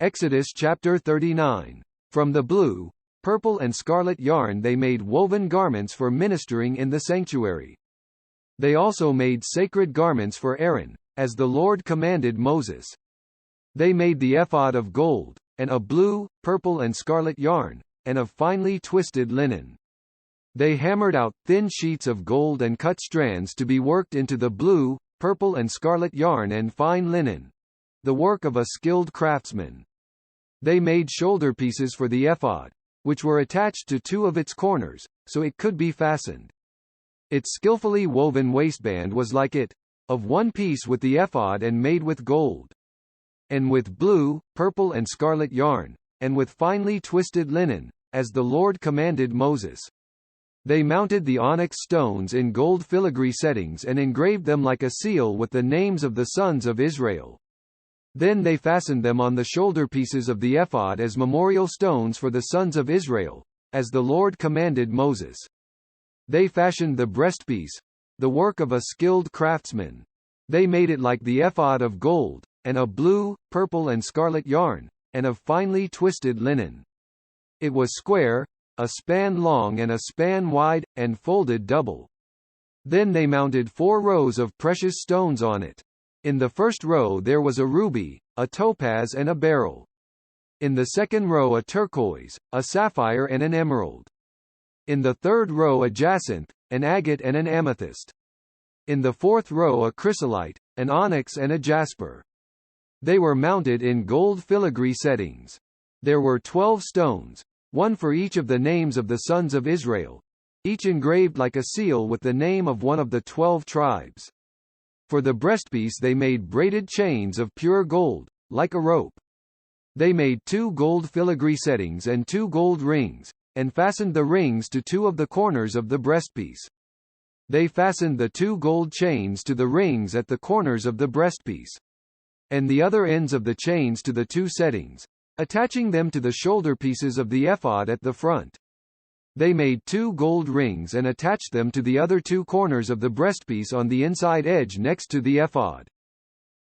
Exodus chapter 39. From the blue, purple and scarlet yarn they made woven garments for ministering in the sanctuary. They also made sacred garments for Aaron, as the Lord commanded Moses. They made the ephod of gold, and of blue, purple and scarlet yarn, and of finely twisted linen. They hammered out thin sheets of gold and cut strands to be worked into the blue, purple and scarlet yarn and fine linen, the work of a skilled craftsman. They made shoulder pieces for the ephod, which were attached to two of its corners, so it could be fastened. Its skillfully woven waistband was like it, of one piece with the ephod and made with gold, and with blue, purple and scarlet yarn, and with finely twisted linen, as the Lord commanded Moses. They mounted the onyx stones in gold filigree settings and engraved them like a seal with the names of the sons of Israel. Then they fastened them on the shoulder pieces of the ephod as memorial stones for the sons of Israel, as the Lord commanded Moses. They fashioned the breastpiece, the work of a skilled craftsman. They made it like the ephod of gold, and of blue, purple and scarlet yarn, and of finely twisted linen. It was square, a span long and a span wide, and folded double. Then they mounted 4 rows of precious stones on it. In the first row there was a ruby, a topaz and a beryl. In the second row a turquoise, a sapphire and an emerald. In the third row a jacinth, an agate and an amethyst. In the fourth row a chrysolite, an onyx and a jasper. They were mounted in gold filigree settings. There were 12 stones, one for each of the names of the sons of Israel, each engraved like a seal with the name of one of the 12 tribes. For the breastpiece they made braided chains of pure gold, like a rope. They made 2 gold filigree settings and 2 gold rings, and fastened the rings to 2 of the corners of the breastpiece. They fastened the 2 gold chains to the rings at the corners of the breastpiece, and the other ends of the chains to the 2 settings, attaching them to the shoulder pieces of the ephod at the front. They made 2 gold rings and attached them to the other 2 corners of the breastpiece on the inside edge next to the ephod.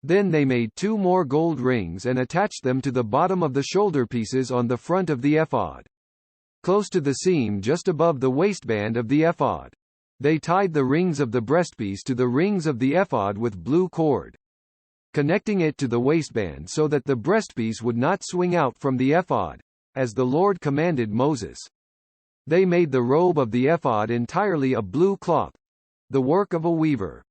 Then they made 2 more gold rings and attached them to the bottom of the shoulder pieces on the front of the ephod, close to the seam just above the waistband of the ephod. They tied the rings of the breastpiece to the rings of the ephod with blue cord, connecting it to the waistband so that the breastpiece would not swing out from the ephod, as the Lord commanded Moses. They made the robe of the ephod entirely of blue cloth, the work of a weaver,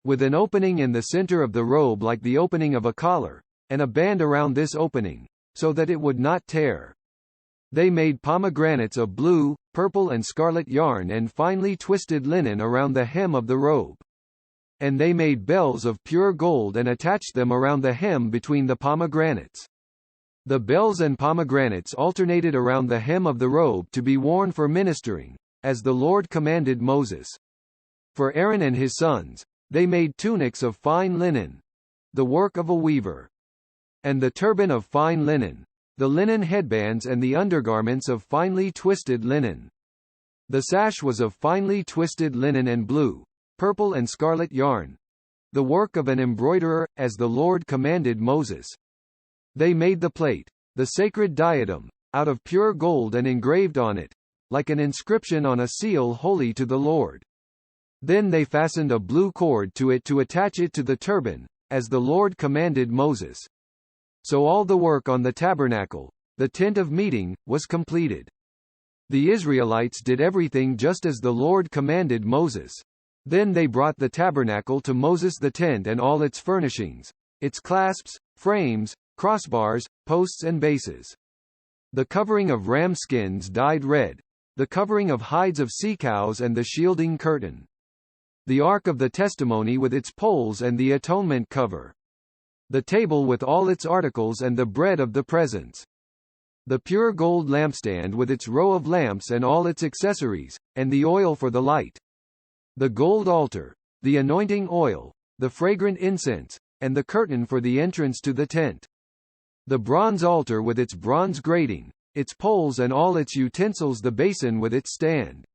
with an opening in the center of the robe like the opening of a collar, and a band around this opening, so that it would not tear. They made pomegranates of blue, purple and scarlet yarn and finely twisted linen around the hem of the robe. And they made bells of pure gold and attached them around the hem between the pomegranates. The bells and pomegranates alternated around the hem of the robe to be worn for ministering, as the Lord commanded Moses. For Aaron and his sons, they made tunics of fine linen, the work of a weaver, and the turban of fine linen, the linen headbands and the undergarments of finely twisted linen. The sash was of finely twisted linen and blue, purple and scarlet yarn, the work of an embroiderer, as the Lord commanded Moses. They made the plate, the sacred diadem, out of pure gold and engraved on it, like an inscription on a seal holy to the Lord. Then they fastened a blue cord to it to attach it to the turban, as the Lord commanded Moses. So all the work on the tabernacle, the tent of meeting, was completed. The Israelites did everything just as the Lord commanded Moses. Then they brought the tabernacle to Moses, the tent and all its furnishings, its clasps, frames, crossbars, posts and bases. The covering of ram skins dyed red, the covering of hides of sea cows and the shielding curtain. The ark of the testimony with its poles and the atonement cover. The table with all its articles and the bread of the presence. The pure gold lampstand with its row of lamps and all its accessories, and the oil for the light. The gold altar, the anointing oil, the fragrant incense, and the curtain for the entrance to the tent. The bronze altar with its bronze grating, its poles and all its utensils, the basin with its stand.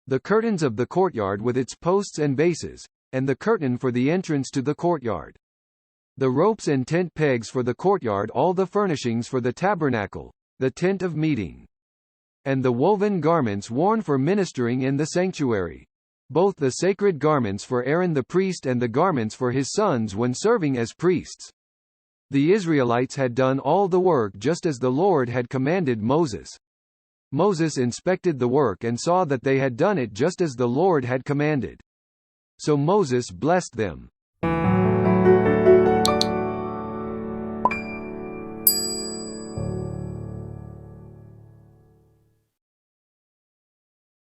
The curtains of the courtyard with its posts and bases, and the curtain for the entrance to the courtyard. the ropes and tent pegs for the courtyard, all the furnishings for the tabernacle, the tent of meeting, and the woven garments worn for ministering in the sanctuary. Both the sacred garments for Aaron the priest and the garments for his sons when serving as priests. The Israelites had done all the work just as the Lord had commanded Moses. Moses inspected the work and saw that they had done it just as the Lord had commanded. So Moses blessed them.